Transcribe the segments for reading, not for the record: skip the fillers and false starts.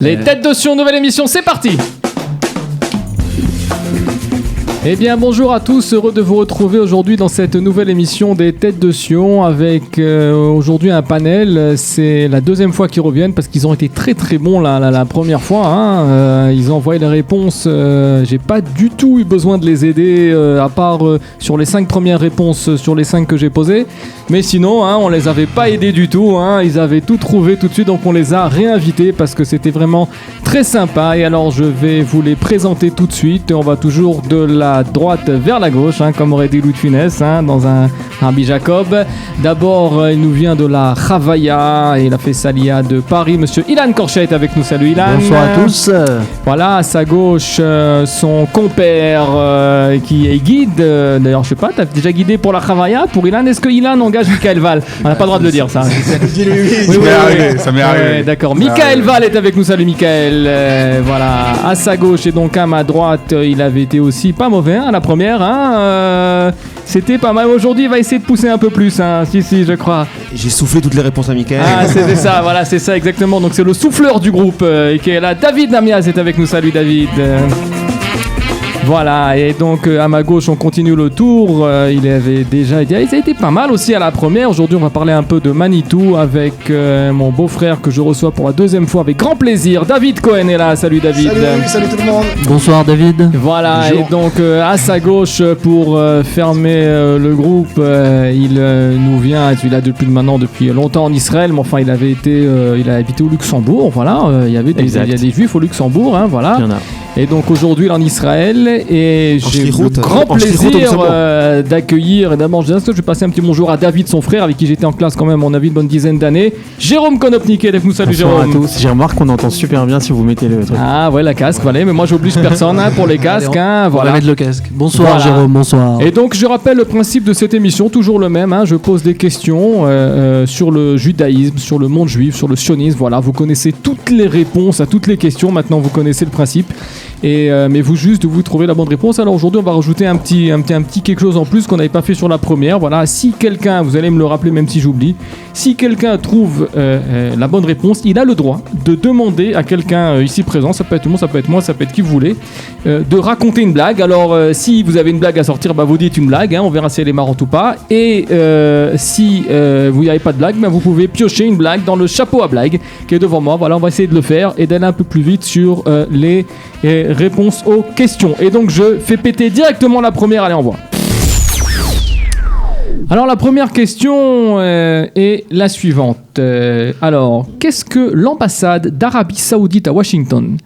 Les têtes de Sion, nouvelle émission, c'est parti. Eh bien bonjour à tous, heureux de vous retrouver aujourd'hui dans cette nouvelle émission des Têtes de Sion avec aujourd'hui un panel. C'est la deuxième fois qu'ils reviennent parce qu'ils ont été très très bons la première fois, hein. Ils ont envoyé les réponses, j'ai pas du tout eu besoin de les aider à part sur les 5 premières réponses sur les 5 que j'ai posées, mais sinon hein, on les avait pas aidés du tout, hein. Ils avaient tout trouvé tout de suite, donc on les a réinvités parce que c'était vraiment très sympa. Et alors je vais vous les présenter tout de suite et on va toujours de la droite vers la gauche, hein, comme aurait dit Louis de Funès, hein, dans un Rabbi Jacob. D'abord, il nous vient de la Chavaya et il a fait Salia de Paris. Monsieur Ilan Korchet est avec nous. Salut Ilan. Bonsoir à tous. Voilà, à sa gauche, son compère qui est guide. D'ailleurs, je sais pas, t'as déjà guidé pour la Chavaya pour Ilan. Est-ce que Ilan engage Michael Val? On n'a pas le droit de le dire, ça. Ça m'est arrivé. Ouais, d'accord. Michael Val est avec nous. Salut Michael. Voilà, à sa gauche et donc à ma droite, il avait été aussi pas mauvais hein, la première. Hein, c'était pas mal. Aujourd'hui, il va essayer de pousser un peu plus. Hein. Si, je crois. J'ai soufflé toutes les réponses à Michael. Ah, c'était ça. Voilà, c'est ça exactement. Donc c'est le souffleur du groupe qui est là. David Namias est avec nous. Salut David. Voilà, et donc à ma gauche on continue le tour, il avait déjà été, ça a été pas mal aussi à la première. Aujourd'hui on va parler un peu de Manitou avec mon beau-frère que je reçois pour la deuxième fois avec grand plaisir. David Cohen est là, salut David. Salut tout le monde. Bonsoir David. Voilà, bonjour. Et donc à sa gauche pour fermer le groupe, il nous vient, il a depuis longtemps en Israël, mais enfin il a habité au Luxembourg, voilà, il y a des juifs au Luxembourg, hein, voilà. Il y en a. Et donc aujourd'hui il est en Israël et j'ai le grand plaisir d'accueillir, et d'abord je vais passer un petit bonjour à David, son frère, avec qui j'étais en classe quand même, on a vu une bonne dizaine d'années. Jérôme Konopnik est avec nous, salut Bonsoir Jérôme. Bonsoir à tous, j'ai remarqué qu'on entend super bien si vous mettez le truc. Ah ouais, la casque, voilà, mais moi j'oblige personne hein, pour les casques. Hein, voilà. On va mettre le casque. Bonsoir voilà. Jérôme, bonsoir. Et donc je rappelle le principe de cette émission, toujours le même, hein, je pose des questions sur le judaïsme, sur le monde juif, sur le sionisme, voilà, vous connaissez toutes les réponses à toutes les questions, maintenant vous connaissez le principe. Mais vous trouvez la bonne réponse. Alors aujourd'hui on va rajouter un petit quelque chose en plus qu'on n'avait pas fait sur la première. Voilà, si quelqu'un, vous allez me le rappeler même si j'oublie, si quelqu'un trouve la bonne réponse, il a le droit de demander à quelqu'un ici présent, ça peut être tout le monde, ça peut être moi, ça peut être qui vous voulez, de raconter une blague. Alors si vous avez une blague à sortir, bah, vous dites une blague, hein, on verra si elle est marrante ou pas. Et si vous n'avez pas de blague, bah, vous pouvez piocher une blague dans le chapeau à blague qui est devant moi. Voilà, on va essayer de le faire et d'aller un peu plus vite sur les réponses aux questions. Et donc je fais péter directement la première, allez on voit. Alors la première question est la suivante. Alors, qu'est-ce que l'ambassade d'Arabie Saoudite à Washington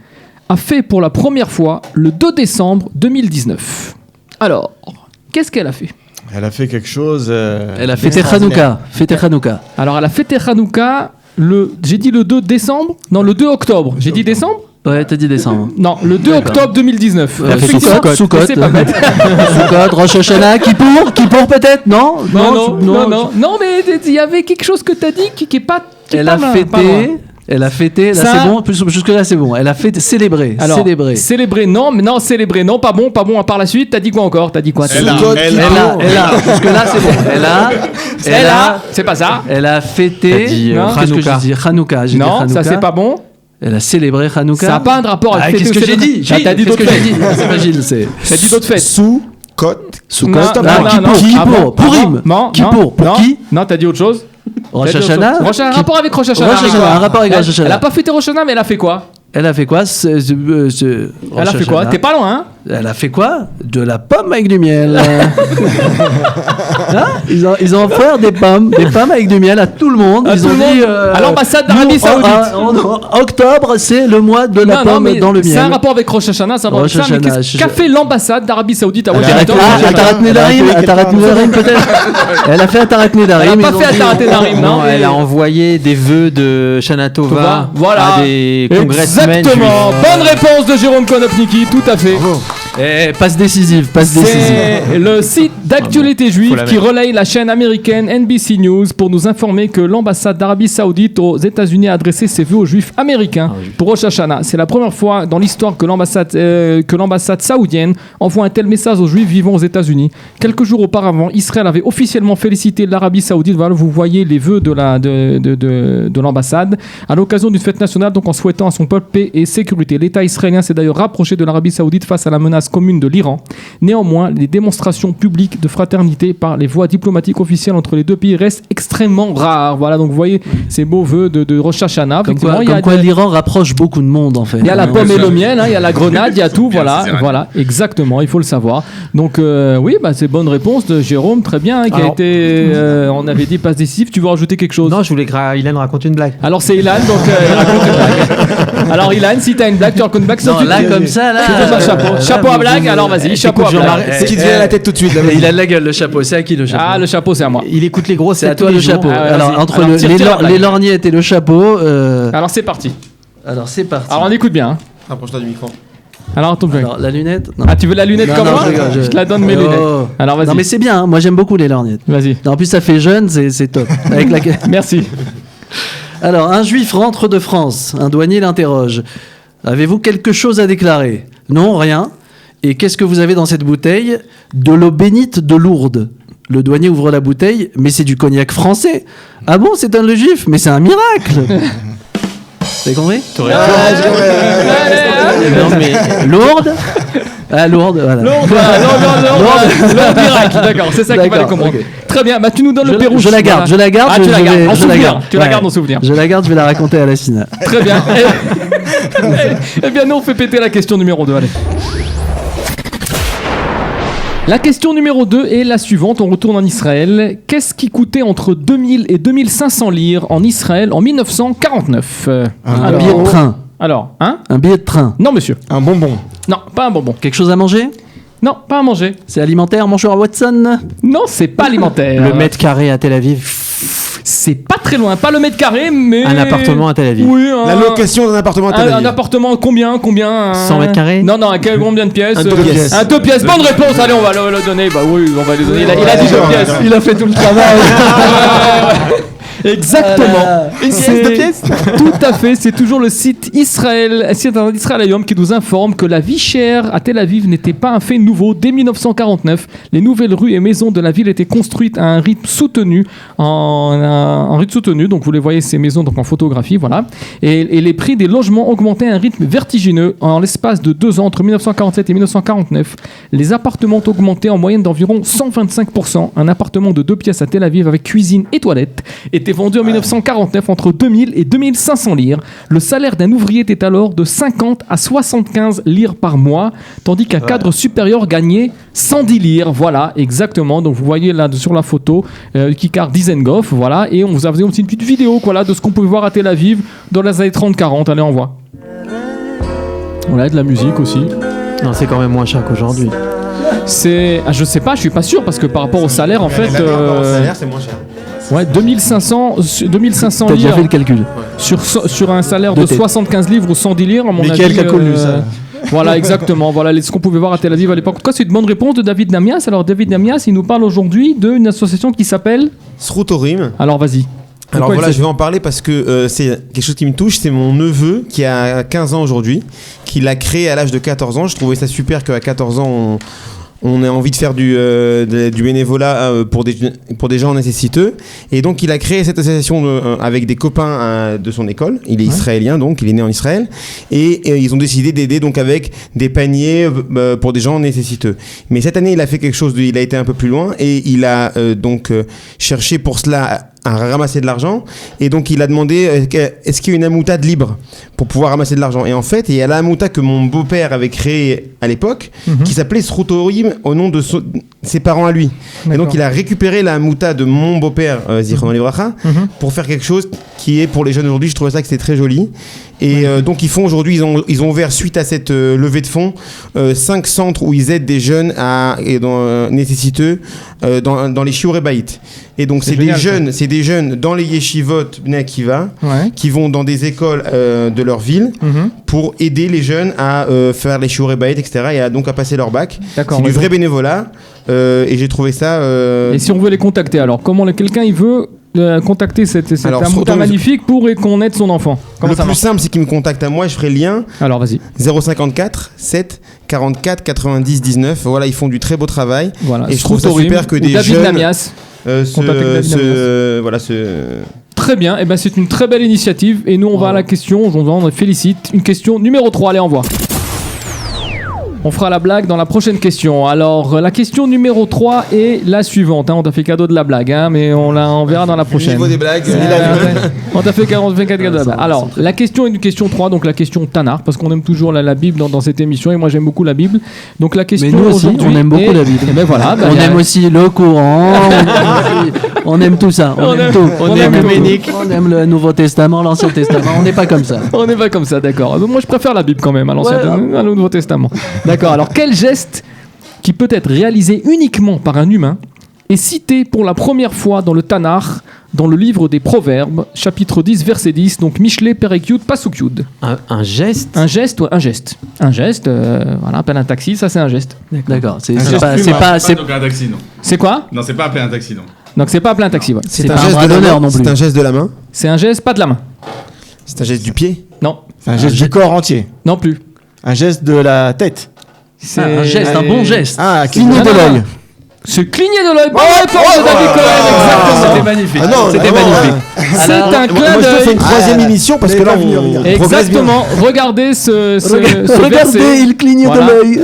a fait pour la première fois le 2 décembre 2019 ? Alors, qu'est-ce qu'elle a fait ? Elle a fait quelque chose. Elle a fêté Hanouka. Alors elle a fêté Hanouka j'ai dit le 2 décembre ? Non, le 2 octobre. J'ai dit décembre ? Ouais, t'as dit décembre. Non, le 2 octobre 2019. Soukot. C'est pas bête. Soukot, Rosh Hashanah, Kippour peut-être, non, mais il y avait quelque chose que t'as dit qui est pas. Elle a fêté, là c'est bon, jusque-là c'est bon. Elle a fêté, célébrer. Célébrer, non, pas bon, par la suite, t'as dit quoi encore ? T'as dit quoi ? Elle a, jusque-là c'est bon. Elle a, c'est pas ça. Elle a fêté, qu'est-ce que j'ai dit ? Hanouka. Non, ça c'est pas bon. Elle a célébré Hanouka. Ça n'a pas un rapport avec qu'est-ce que j'ai dit ? T'as dit d'autres fêtes. C'est pas Gilles, c'est. T'as dit d'autres fêtes. Soukot. Kippour. Purim. Kippour. Pour qui ? Non, t'as dit autre chose. Rosh Hashanah. Un rapport avec Rosh Hashanah. Un rapport avec Rosh Hashanah. Elle a pas fêté Rosh Hashanah, mais elle a fait quoi ? Elle a fait quoi ? Elle a fait quoi ? T'es pas loin, hein ? Elle a fait quoi ? De la pomme avec du miel. Hein ? Ils ont offert des pommes avec du miel à tout le monde. Ils ont dit à l'ambassade d'Arabie Saoudite. En octobre, c'est le mois de la pomme dans le miel. C'est un rapport avec Rosh Hashanah, ça va. Qu'a fait l'ambassade d'Arabie Saoudite à Washington ? Atarat Nedarim peut-être. Elle a fait Atarat Nedarim. Elle a pas fait Atarat Nedarim, non ? Elle a envoyé des vœux de Shana Tova à des congressmen. Exactement. Bonne réponse de Jérôme Konopniki, tout à fait. Bravo. Passe décisive. C'est le site d'actualité juive la qui mettre. relaye la chaîne américaine NBC News pour nous informer que l'ambassade d'Arabie Saoudite aux États-Unis a adressé ses vœux aux juifs américains pour Rosh Hashanah. C'est la première fois dans l'histoire que l'ambassade saoudienne envoie un tel message aux juifs vivant aux États-Unis. Quelques jours auparavant, Israël avait officiellement félicité l'Arabie Saoudite. Voilà, vous voyez les vœux de l'ambassade à l'occasion d'une fête nationale, donc en souhaitant à son peuple paix et sécurité. L'État israélien s'est d'ailleurs rapproché de l'Arabie Saoudite face à la menace commune de l'Iran. Néanmoins, les démonstrations publiques de fraternité par les voies diplomatiques officielles entre les deux pays restent extrêmement rares. Voilà, donc vous voyez ces beaux vœux de Rosh Hashanah. Comme Effectivement, quoi l'Iran rapproche beaucoup de monde en fait. il y a la pomme et le miel, hein, il y a la grenade, il y a tout, Bien, voilà, c'est vrai. voilà, exactement, il faut le savoir. Donc oui, c'est bonne réponse de Jérôme, très bien, hein, qui a Alors- été, on avait dit passe décisif. Tu veux rajouter quelque chose? Non, je voulais que Ilan raconte une blague. Alors c'est Ilan, donc il raconte une blague. Alors Ilan, si t'as une blague, tu racontes une blague. Non, tu- là comme ça, là. tu fais pas le chapeau. Chapeau à blague, alors vas-y, chapeau à blague. Ce qui te vient à la tête tout de suite. Là, vas-y. Il a de la gueule le chapeau. C'est à qui le chapeau? Ah, le chapeau, c'est à moi. Il écoute les grosses C'est à toi le chapeau. Ah ouais, Alors vas-y. entre Alors, le- tire les, la lor- blague. les lorgnettes et le chapeau. Alors c'est parti. Alors c'est parti. Alors on écoute bien. hein. Rapproche-toi du micro. Alors attends, Alors, la lunette. Non. ah tu veux la lunette Non, comme non, moi? je rigole, Je te la donne mes Oh. lunettes. Alors Non mais vas-y, c'est bien. Hein. Moi j'aime beaucoup les lorgnettes. vas-y. En plus ça fait jeune, c'est top. Avec la... Merci. Alors un juif rentre de France. Un douanier l'interroge. Avez-vous quelque chose à déclarer? Non, rien. Et qu'est-ce que vous avez dans cette bouteille? De l'eau bénite de Lourdes. Le douanier ouvre la bouteille, mais c'est du cognac français. Ah bon, c'est un le juif? Mais c'est un miracle. Vous avez compris? Non, mais Lourdes. Ah, Lourdes, voilà. L'ordre miracle, d'accord, c'est ça qu'il fallait D'accord, comprendre. ok. Très bien, tu nous donnes le Pérou. Je la garde, je la garde. Ah, tu la gardes, en je la souvenir. garde. Tu la Ouais. gardes en souvenir. Je la garde, je vais la raconter à la Sina. Très bien. Eh bien, nous, on fait péter la question numéro 2. Allez. La question numéro 2 est la suivante. On retourne en Israël. Qu'est-ce qui coûtait entre 2000 et 2500 lire en Israël en 1949 Un billet de train. Alors, hein? Un billet de train. Non, monsieur. Un bonbon. Non, pas un bonbon. Quelque chose à manger? Non, pas à manger. C'est alimentaire, mangeur à Watson? Non, c'est pas alimentaire. le mètre carré à Tel Aviv. C'est pas très loin. Pas le mètre carré, mais. Un appartement à Tel Aviv. Oui, La location d'un appartement à Tel Un Aviv. appartement, combien 100 mètres carrés? Non, combien de pièces Un 2 pièces. Un 2 pièces, bonne réponse, allez, on va le donner. Bah oui, on va le donner. Il a dit 2 pièces. Il a fait tout le travail. Exactement. Une pièce, 2 pièces. Tout à fait, c'est toujours le site Israël Ayom qui nous informe que la vie chère à Tel Aviv n'était pas un fait nouveau. Dès 1949, les nouvelles rues et maisons de la ville étaient construites à un rythme soutenu, en rythme soutenu. Donc vous les voyez ces maisons donc en photographie, voilà. Et les prix des logements augmentaient à un rythme vertigineux. En l'espace de 2 ans, entre 1947 et 1949, les appartements ont augmenté en moyenne d'environ 125%. Un appartement de 2 pièces à Tel Aviv avec cuisine et toilette était vendu en 1949 entre 2000 et 2500 lire. Le salaire d'un ouvrier était alors de 50 à 75 lire par mois, tandis qu'un cadre supérieur gagnait 110 lire. Voilà, exactement. Donc vous voyez là sur la photo Kikar Dizengoff, voilà. Et on vous a fait aussi une petite vidéo voilà, de ce qu'on pouvait voir à Tel Aviv dans les années 30-40. Allez, on voit. Voilà, de la musique aussi. Non, c'est quand même moins cher qu'aujourd'hui. Je sais pas, je suis pas sûr parce que par rapport au salaire en fait c'est moins cher. ouais 2500 T'as déjà lire fait le calcul. sur un salaire De de tête. 75 livres ou 110 lire à mon Michael avis. Cacolu, ça. Voilà, exactement. Voilà ce qu'on pouvait voir à Tel Aviv à l'époque. En tout cas, c'est une bonne réponse de David Namias. Alors David Namias, il nous parle aujourd'hui d'une association qui s'appelle. Sroutorim. Alors vas-y. Alors Pourquoi voilà, il je vais en parler parce que c'est quelque chose qui me touche. C'est mon neveu qui a 15 ans aujourd'hui, qui l'a créé à l'âge de 14 ans. Je trouvais ça super qu'à 14 ans, on ait envie de faire du bénévolat pour des gens nécessiteux. Et donc, il a créé cette association avec des copains de son école. Il est israélien, donc il est né en Israël. Et ils ont décidé d'aider donc avec des paniers pour des gens nécessiteux. Mais cette année, il a fait quelque chose, il a été un peu plus loin et il a cherché pour cela à ramasser de l'argent, et donc il a demandé est-ce qu'il y a une amoutade libre pour pouvoir ramasser de l'argent. Et en fait, il y a la amoutade que mon beau-père avait créée à l'époque, qui s'appelait Sroutorim au nom de ses parents à lui. Et donc il a récupéré la mouta de mon beau-père, Zichrono Livracha, pour faire quelque chose qui est pour les jeunes aujourd'hui. Je trouvais ça que c'était très joli. Et donc ils font aujourd'hui, ils ont ouvert suite à cette levée de fonds 5 centres où ils aident des jeunes nécessiteux dans les shiurei bayit. Et donc c'est des jeunes dans les yeshivot Bnei Akiva qui vont dans des écoles de leur ville pour aider les jeunes à faire les shiurei bayit, etc. et donc à passer leur bac. D'accord, c'est du vrai bénévolat et j'ai trouvé ça. Et si on veut les contacter, alors comment quelqu'un il veut contacter cette amouta magnifique pour qu'on aide son enfant? Comment le plus simple, c'est qu'il me contacte à moi, je ferai le lien. Alors vas-y. 054 7 44 90 19. Voilà, ils font du très beau travail. Voilà. Et je trouve ça super que des David jeunes. Lamias. Très bien. Et ben c'est une très belle initiative. Et nous on va à la question. On félicite. Une question numéro 3. Allez, envoie. On fera la blague dans la prochaine question. Alors, la question numéro 3 est la suivante. On t'a fait cadeau de la blague, mais on verra dans la prochaine. Au niveau des blagues. On t'a fait cadeau de la blague. Alors, la question est une question 3, donc la question Tanar, parce qu'on aime toujours la Bible dans cette émission, et moi j'aime beaucoup la Bible. Donc la question mais nous aussi, on aime beaucoup la Bible. Et ben voilà, on aime aussi le Coran, on aime tout ça. On aime tout. On aime le Nouveau Testament, l'Ancien Testament. On n'est pas comme ça. On n'est pas comme ça, d'accord. Moi je préfère la Bible quand même à au Nouveau Testament. D'accord, alors quel geste qui peut être réalisé uniquement par un humain est cité pour la première fois dans le Tanakh, dans le livre des Proverbes, chapitre 10, verset 10, donc Mishlei Perek Yud Pasuk Yud. Un geste. Un geste, ouais, un geste. Un geste, voilà, appelle un taxi, ça c'est un geste. D'accord, c'est pas un taxi, non. C'est quoi? Non, c'est pas appeler un taxi, non. Donc c'est pas appeler un taxi, ouais. C'est un geste de l'honneur non plus. C'est un geste de la main. C'est un geste, pas de la main. C'est un geste du pied. Non. C'est un geste du corps entier. Non plus. Un geste de la tête. C'est un geste, un bon geste. Ah, cligner de l'œil. Se cligner de l'œil. Bonne réponse de David Cohen. Exactement. C'était magnifique. C'était magnifique. C'est un clin d'œil. d'œil. Je fais une troisième émission parce que là, on exactement. Regardez ce Regardez, il cligne de l'œil.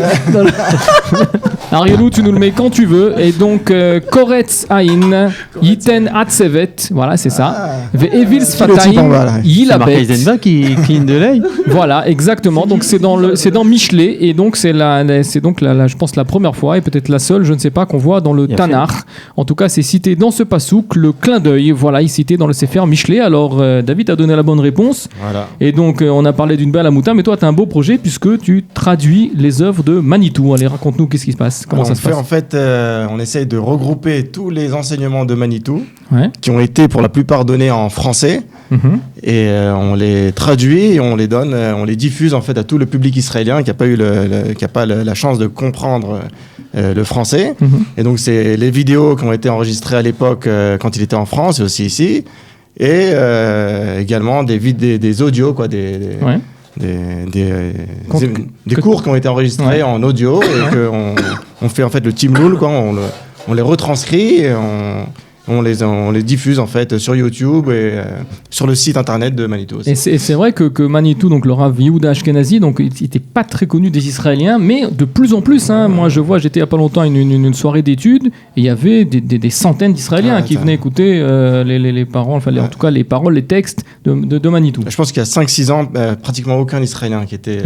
Arielou, tu nous le mets quand tu veux. Et donc, Koretz Aïn, Yiten Atsevet, voilà, c'est ça. Ve'evil Sfataim, Yilabet. C'est Marc qui cligne de l'œil. Voilà, exactement. Donc, c'est dans Mishlei. Et donc, c'est donc, je pense, la première fois, et peut-être la seule, je ne sais pas, qu'on voit dans le Tanakh. En tout cas, c'est cité dans ce pasouk, le clin d'œil. Voilà, il est cité dans le Sefer Mishlei. Alors, David a donné la bonne réponse. Voilà. Et donc, on a parlé d'une belle amouta, mais toi, tu as un beau projet puisque tu traduis les œuvres de Manitou. Allez, raconte-nous qu'est-ce qui se passe. Comment ça se passe? En fait, on essaye de regrouper tous les enseignements de Manitou qui ont été pour la plupart donnés en français et on les traduit et on les donne, on les diffuse en fait à tout le public israélien qui n'a pas la chance de comprendre le français. Et donc c'est les vidéos qui ont été enregistrées à l'époque quand il était en France et aussi ici, et également des audios, quoi, des cours qui ont été enregistrés en audio et qu'on fait en fait le Timloul, quoi, on les retranscrit et on les diffuse en fait sur YouTube et sur le site internet de Manitou aussi. Et c'est vrai que Manitou, donc le Rav Yehuda Ashkenazi, donc il n'était pas très connu des Israéliens, mais de plus en plus. Moi, je vois, j'étais il n'y a pas longtemps à une soirée d'études et il y avait des centaines d'Israéliens qui venaient écouter les paroles, enfin en tout cas les paroles, les textes de Manitou. Je pense qu'il y a 5-6 ans, pratiquement aucun Israélien qui était.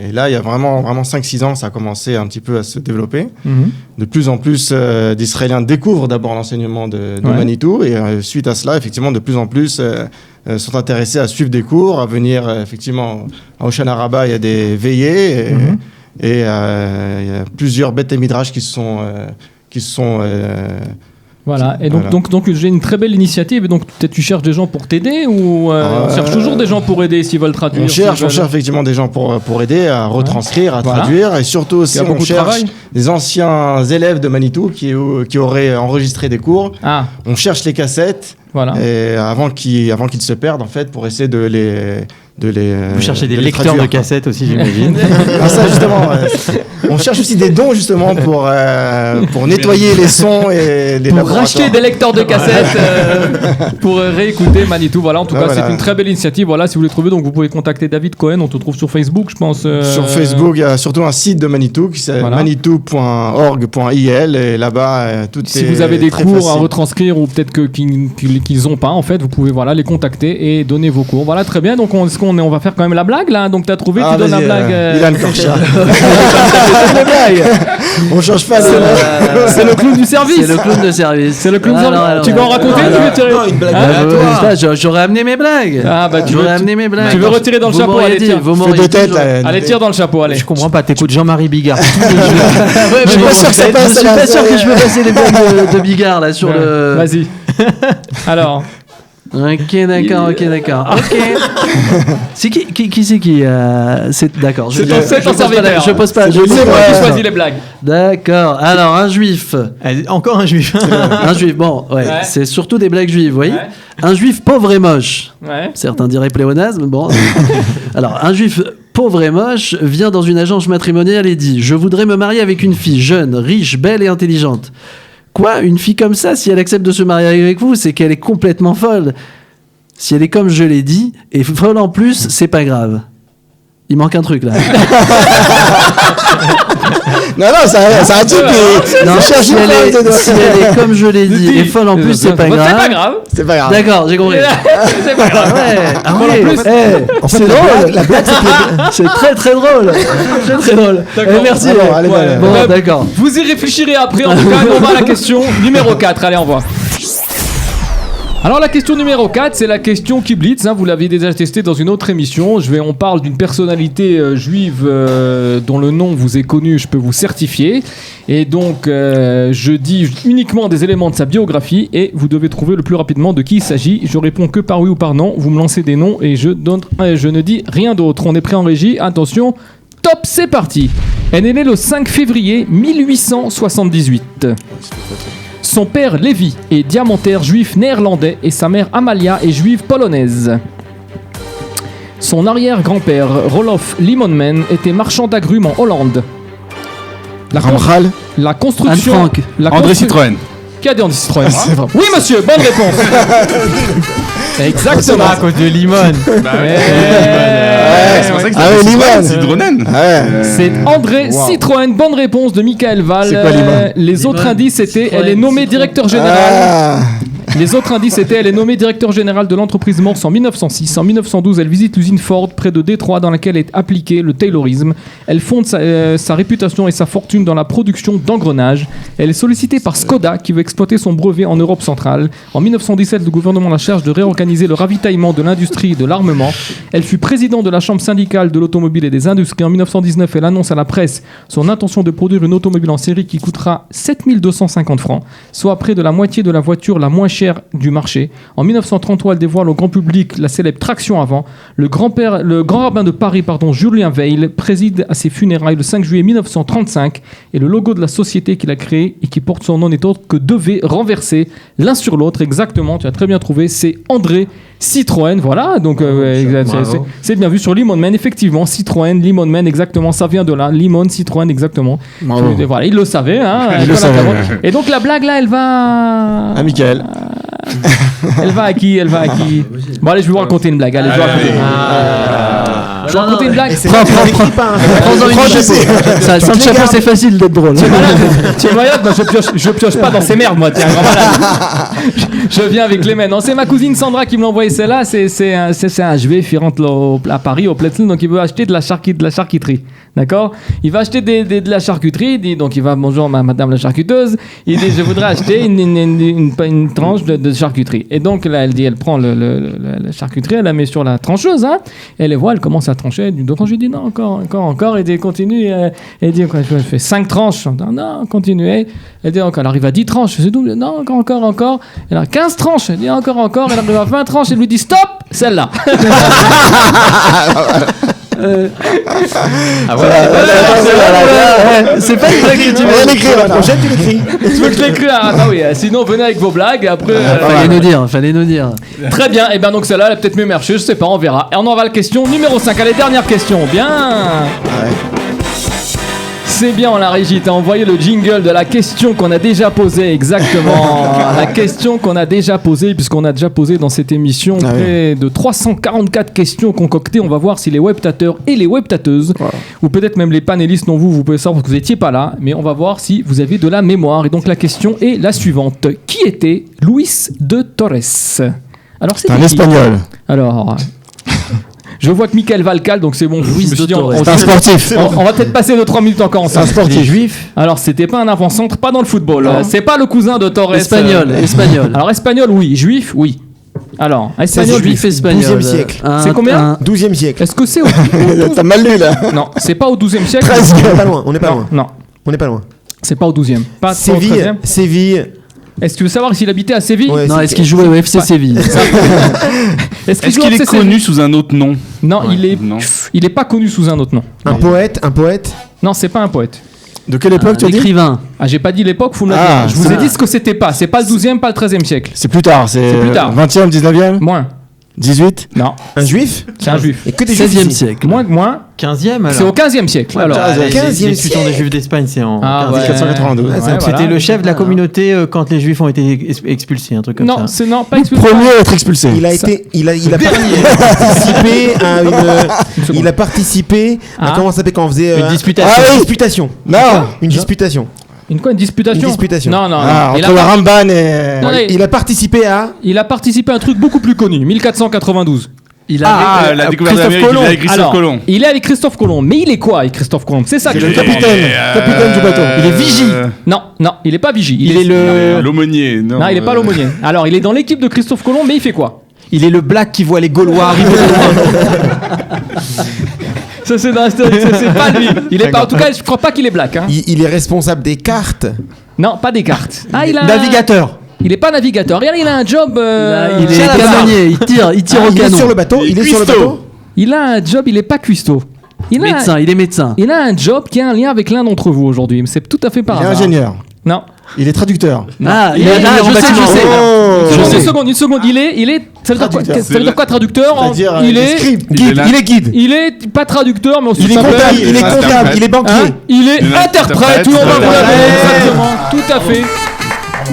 Et là, il y a vraiment 5-6 ans, ça a commencé un petit peu à se développer. De plus en plus d'Israéliens découvrent d'abord l'enseignement de Manitou, et suite à cela, effectivement, de plus en plus sont intéressés à suivre des cours, à venir effectivement à Hoshana Rabbah, il y a des veillées et il y a plusieurs bêtes et midrash qui se sont voilà, et donc j'ai une très belle initiative, et donc peut-être tu cherches des gens pour t'aider ou on cherche toujours des gens pour aider s'ils veulent traduire. On cherche effectivement des gens pour aider à retranscrire, à traduire, et surtout aussi on cherche des anciens élèves de Manitou qui auraient enregistré des cours. On cherche les cassettes. Voilà. Et avant qu'ils se perdent en fait, pour essayer de les vous cherchez des lecteurs de cassettes aussi, j'imagine. Ça justement, on cherche aussi des dons justement pour nettoyer les sons et pour racheter des lecteurs de cassettes pour réécouter Manitou. Voilà, en tout cas, c'est une très belle initiative. Voilà, si vous les trouvez, donc vous pouvez contacter David Cohen. On te trouve sur Facebook, je pense. Sur Facebook, il y a surtout un site de Manitou qui s'appelle manitou.org.il, et là-bas tout si vous avez des cours à retranscrire ou peut-être qu'ils n'ont pas, en fait, vous pouvez les contacter et donner vos cours. Voilà, très bien. Donc on va faire quand même la blague là. Donc t'as trouvé, tu donnes la blague. Ilan Korcha. On change pas. C'est le clown du service. C'est le clown de service. C'est le clown du service. Tu vas en raconter? Tu veux tirer? Non, une blague. J'aurais amené mes blagues. Ah bah tu veux amené mes blagues. Tu veux retirer dans le chapeau? Allez, tiens. Fais deux têtes. Allez, tire dans le chapeau. Allez. Je comprends pas, t'écoutes Jean-Marie Bigard. Je suis pas sûr que je peux passer les blagues de Bigard là sur le. Vas-y. Alors. Ok, d'accord. Ok. C'est qui c'est qui c'est d'accord. C'est ton serviteur. Je pose pas. C'est moi qui choisis les blagues. D'accord. Alors un juif. Encore un juif. Un juif. Bon, ouais. C'est surtout des blagues juives, vous voyez. Ouais. Un juif pauvre et moche. Ouais. Certains diraient pléonasme. Bon. Alors un juif pauvre et moche vient dans une agence matrimoniale et dit: je voudrais me marier avec une fille jeune, riche, belle et intelligente. Quoi, une fille comme ça, si elle accepte de se marier avec vous, c'est qu'elle est complètement folle. Si elle est comme je l'ai dit, et folle en plus, c'est pas grave. Il manque un truc là. Non, c'est un type qui. Non, si elle est comme je l'ai dit, et folle en plus, c'est pas grave. C'est pas grave. C'est pas grave. D'accord, j'ai compris. C'est pas grave. C'est drôle. La blague, C'est très très drôle. C'est très drôle. D'accord. Merci. Allez, Bon, d'accord. Vous y réfléchirez après. En tout cas, on va à la question numéro 4. Allez, on voit. Alors la question numéro 4, c'est la question qui blitz, hein, vous l'avez déjà testé dans une autre émission. On parle d'une personnalité juive dont le nom vous est connu, je peux vous certifier. Et donc je dis uniquement des éléments de sa biographie et vous devez trouver le plus rapidement de qui il s'agit. Je réponds que par oui ou par non, vous me lancez des noms et je ne dis rien d'autre. On est prêt en régie, attention, top, c'est parti. Elle est née le 5 février 1878. Son père, Lévi, est diamantaire juif néerlandais et sa mère, Amalia, est juive polonaise. Son arrière-grand-père, Rolof Limonman, était marchand d'agrumes en Hollande. La construction... Anne-Franck. André Citroën. Qui a dit André Citroën? Oui, monsieur, bonne réponse. Exactement. À cause de Limon. C'est pour ça que c'est Limon. Citroën. C'est André Citroën, bonne réponse de Michael Val. C'est quoi, Limon? Les autres indices étaient, elle est nommée directeur général. Les autres indices étaient, elle est nommée directeur général de l'entreprise Morse en 1906. En 1912, elle visite l'usine Ford près de Détroit dans laquelle est appliqué le taylorisme. Elle fonde sa réputation et sa fortune dans la production d'engrenages. Elle est sollicitée par Skoda qui veut exploiter son brevet en Europe centrale. En 1917, le gouvernement la charge de réorganiser le ravitaillement de l'industrie et de l'armement. Elle fut présidente de la chambre syndicale de l'automobile et des industries. En 1919, elle annonce à la presse son intention de produire une automobile en série qui coûtera 7250 francs, soit près de la moitié de la voiture la moins chère du marché. En 1933, elle dévoile au grand public la célèbre traction avant. Le grand rabbin de Paris, Julien Weil, préside à ses funérailles le 5 juillet 1935 et le logo de la société qu'il a créée et qui porte son nom n'est autre que deux V renversés l'un sur l'autre. Exactement, tu as très bien trouvé, c'est André Citroën, voilà, donc c'est bien vu sur Limon Man, effectivement, Citroën, Limon Man, exactement, ça vient de là, Limon, Citroën, exactement. Voilà, il le savait, hein. Et donc la blague là, elle va à Michael. Elle va à qui? Bon allez, je vais vous raconter une blague. Allez, je vais vous raconter une blague. Prends-en une chapeau. Ça, sans le chapeau, c'est facile d'être drôle. Tu es malade? Non, je pioche pas dans ces merdes, moi. Tiens, grand malade. Je viens avec les mains. Non, c'est ma cousine Sandra qui me l'a envoyé celle-là. C'est un juif, il rentre à Paris, au Plätzl, donc il veut acheter de la charcuterie. D'accord? Il va acheter de la charcuterie, donc il va, bonjour madame la charcuteuse, il dit je voudrais acheter une tranche de charcuterie. Et donc là elle prend la charcuterie, elle la met sur la trancheuse, hein, et elle voit, elle commence à trancher, donc je lui dis non, encore, et elle continue, elle dit quoi, je fais 5 tranches, non, continuez, elle dit encore, elle arrive à 10 tranches, c'est tout, non, encore, elle a 15 tranches, elle dit encore, elle arrive à 20 tranches, elle lui dit stop, celle-là. C'est pas une blague que tu veux l'écrire. La prochaine, tu l'écris. Tu veux que je l'écris? Ah bah oui, sinon venez avec vos blagues. Après, fallait nous dire. Très bien, et bien donc celle-là, elle a peut-être mieux marché, je sais pas, on verra. Et on en va à la question numéro 5. Allez, dernière question. Bien. C'est bien, la régie, t'as envoyé le jingle de la question qu'on a déjà posée, exactement. La question qu'on a déjà posée, puisqu'on a déjà posé dans cette émission près de 344 questions concoctées. On va voir si les webtateurs et les webtateuses, ou peut-être même les panélistes, non vous pouvez savoir parce que vous n'étiez pas là, mais on va voir si vous avez de la mémoire. Et donc la question est la suivante. Qui était Luis de Torres? Alors, c'est un Espagnol. Alors... Je vois que Michael Valcal, donc c'est bon. Luis de Torres. C'est un sportif. On va peut-être passer 2-3 minutes encore C'est un ensemble. sportif. Juif. Alors, c'était pas un avant-centre, pas dans le football. C'est pas le cousin de Torres. Espagnol. Alors, espagnol, oui. Juif, oui. Alors, espagnol, Juif espagnol. 12e siècle. C'est combien 12e siècle. Est-ce que c'est T'as mal lu là. Non, c'est pas au 12e siècle. On n'est pas loin. On n'est pas Non, loin. non, On n'est pas loin. c'est pas au 12e. Pas au Séville. 13e. Séville. Est-ce que tu veux savoir s'il habitait à Séville? Ouais, Non, est-ce qu'il jouait au FC Séville? Est-ce Est-ce joue au qu'il est FC connu Séville? sous un autre nom? Non, Non. il est pas connu sous un autre nom. Un poète. Non, c'est pas un poète. De quelle époque tu as dit? Écrivain. Ah, j'ai pas dit l'époque, vous me l'avez Ah, dit. Je vous ai ça. dit ce que c'était pas. C'est pas le 12e, pas le 13e siècle. C'est plus tard. C'est plus tard. 20e, 19e, Moins. 18. Non, Un juif. c'est un juif. Et que des juifs 16e ici. siècle. Moins. 15e alors. C'est au 15e siècle. Alors, putain, Les 15e discussions des Juifs d'Espagne, c'est en Ah, 15e. ouais. 492. Ouais, C'était voilà. le chef de la communauté quand les Juifs ont été expulsés, un truc comme Non, ça. c'est non, pas expulsé. Premier à être expulsé. Il a été, il a participé à une, il a participé à Ah. comment ça s'appelle quand on faisait Une disputation. Ah oui, disputation. Non. Une disputation. Une disputation. Une disputation. Non, non, Ah, non. Il entre la a, Ramban et. Non, mais- Il a participé à. il a participé à un truc beaucoup plus connu, 1492. Il Ah, la découverte d'Amérique, il est avec Christophe Alors, Colomb. il est avec Christophe Colomb, mais il est quoi avec Christophe Colomb? C'est ça que C'est je le veux dire. capitaine du bateau. Il est vigie. Non, non, il est pas vigie. Il est le. L'aumônier. Non, Non, il est pas l'aumônier. Alors, il est dans l'équipe de Christophe Colomb, mais il fait quoi? Il est le black qui voit les Gaulois arriver de loin. Ça, c'est pas lui. Il est pas, en tout cas, je crois pas qu'il est black. Hein. Il est responsable des cartes. Non, pas des cartes. Ah, il a. Navigateur. Il est pas navigateur. Regarde, il a un job. Il est à la barre. canonnier, il tire au Il est canon. sur le bateau. Il est sur le bateau. Il a un job, il est pas cuistot. Il Médecin, il est médecin. Il a un job qui a un lien avec l'un d'entre vous aujourd'hui. C'est tout à fait par Il est hasard. ingénieur. Non. Il est traducteur. Ah, Il est- je sais. Une seconde. Il est. Ça veut dire quoi, Traducteur. ça veut dire quoi traducteur? C'est-à-dire, Il il est est. scribe. Guide. Il est guide. Il est pas traducteur, mais aussi Il est s'appelle- comptable. Il est comptable. Il est banquier. Hein, il est Il est interprète. interprète. Oui, on va vous la donner. Ouais. Exactement. Tout à fait.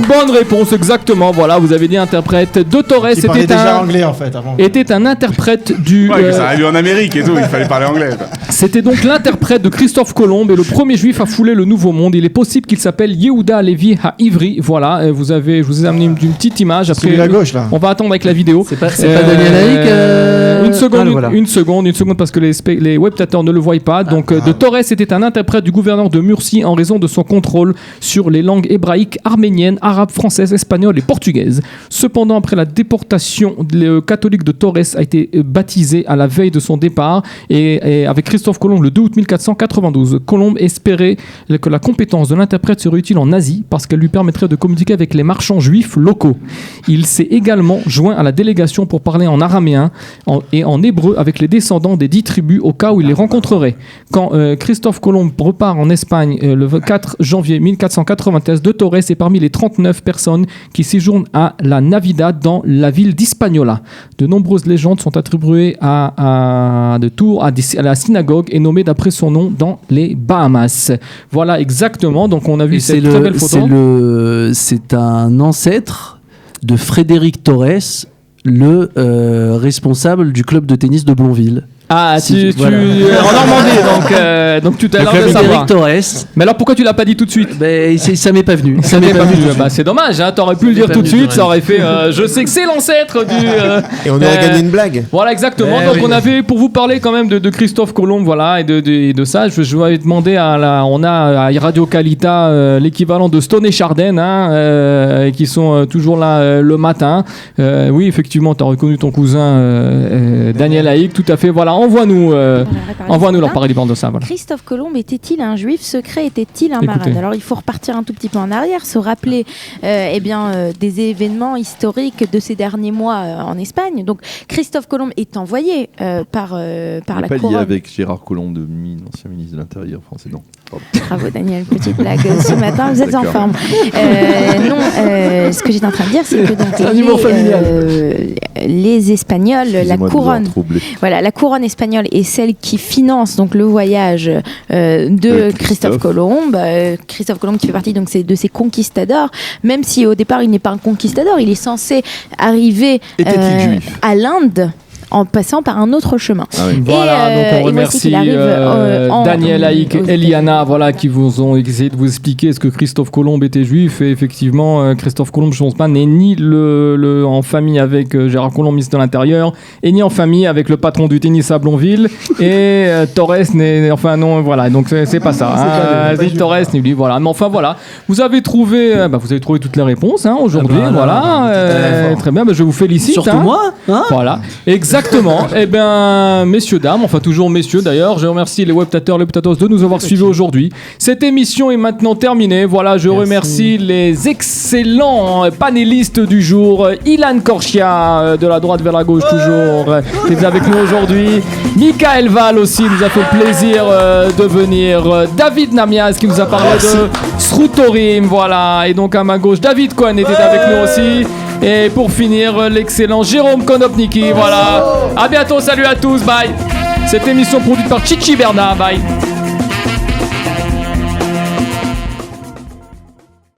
Bonne réponse, exactement. Voilà, vous avez dit interprète. De Torres Il parlait déjà un. anglais en fait avant. Était un interprète du. Ouais, que ça arrive en Amérique et tout, il fallait parler anglais. quoi. C'était donc l'interprète de Christophe Colomb et le premier juif à fouler le Nouveau Monde. Il est possible qu'il s'appelle Yehuda Levi HaIvri. Voilà, je vous ai amené une petite image. Après, Celui à gauche là. on va attendre avec la vidéo. C'est pas Daniel Haïk Une seconde, Ah, le voilà. une seconde, parce que les webtateurs ne le voient pas. Donc, De Torres était un interprète du gouverneur de Murcie en raison de son contrôle sur les langues hébraïques, arméniennes, arabes, françaises, espagnoles et portugaises. Cependant, après la déportation, le catholique de Torres a été baptisé à la veille de son départ et avec Christophe Colomb le 2 août 1492. Colomb espérait que la compétence de l'interprète serait utile en Asie parce qu'elle lui permettrait de communiquer avec les marchands juifs locaux. Il s'est également joint à la délégation pour parler en araméen et en hébreu avec les descendants des 10 tribus au cas où il les rencontrerait. Quand Christophe Colomb repart en Espagne le 4 janvier 1493, De Torres est parmi les 39 personnes qui séjournent à la Navidad dans la ville d'Hispaniola. De nombreuses légendes sont attribuées à la synagogue et nommées d'après son nom dans les Bahamas. Voilà exactement, donc on a vu Et cette très belle photo. c'est un ancêtre de Frédéric Torres, le responsable du club de tennis de Blonville. Ah, Si, tu voilà. en Normandie, donc tu t'as l'air de savoir. Frédéric Torres. Mais alors pourquoi tu l'as pas dit tout de suite? Ça m'est pas venu. Ça m'est pas venu. Bah, c'est dommage, hein, t'aurais pu le dire pas tout de venu, suite, ça aurait fait. Je sais que c'est l'ancêtre du. Et on aurait gagné une blague. Voilà, exactement. Eh Donc oui. on avait, pour vous parler quand même de Christophe Colomb, voilà, et de ça, je vais demander on a à Radio Calita l'équivalent de Stone et Chardin, hein, qui sont toujours là le matin. Oui, effectivement, t'as reconnu ton cousin Daniel Haïk, tout à fait. Voilà, envoie-nous leur paralysement de ça. Voilà. Christophe Colomb était-il un juif secret? Était-il un Écoutez. marin? Alors il faut repartir un tout petit peu en arrière, se rappeler des événements historiques de ces derniers mois en Espagne. Donc Christophe Colomb est envoyé par la pas lié couronne. avec Gérard Collomb, ancien ministre de l'Intérieur français. Non. Pardon. Bravo Daniel, petite blague ce matin, vous êtes en D'accord. forme. Ce que j'étais en train de dire, c'est que donc les Espagnols, la Excusez-moi de vous couronne. avoir troublé. Voilà, la couronne espagnole est celle qui finance donc le voyage de Christophe Colomb. Christophe Colomb qui fait partie donc de ces conquistadors, même si au départ il n'est pas un conquistador, il est censé arriver Était-il juif à l'Inde. en passant par un autre chemin. Voilà, donc on remercie Daniel, Aïk et Eliana, voilà, qui vous ont essayé de vous expliquer ce que Christophe Colomb était juif. Et effectivement, Christophe Colomb, je ne pense pas, n'est ni en famille avec Gérard Collomb, ministre de l'Intérieur, et ni en famille avec le patron du tennis à Blonville. Et Torres n'est, enfin non, voilà, donc c'est pas ça. Ni Torres ni lui, voilà. Mais enfin voilà, vous avez trouvé toutes les réponses aujourd'hui, voilà. Très bien, je vous félicite. Surtout moi, hein. Voilà, exactement. Eh bien, messieurs, dames, enfin toujours messieurs d'ailleurs, je remercie les webtateurs, les webtatos de nous avoir suivis aujourd'hui. Cette émission est maintenant terminée. Voilà, je remercie les excellents panélistes du jour. Ilan Korchia, de la droite vers la gauche toujours, qui est avec nous aujourd'hui. Michael Val aussi nous a fait plaisir de venir. David Namias qui nous a parlé de Srutorim, voilà. Et donc à ma gauche, David Cohen était avec nous aussi. Et pour finir, l'excellent Jérôme Konopniki, voilà. À bientôt, salut à tous, bye. Cette émission produite par Chichi Berna, bye.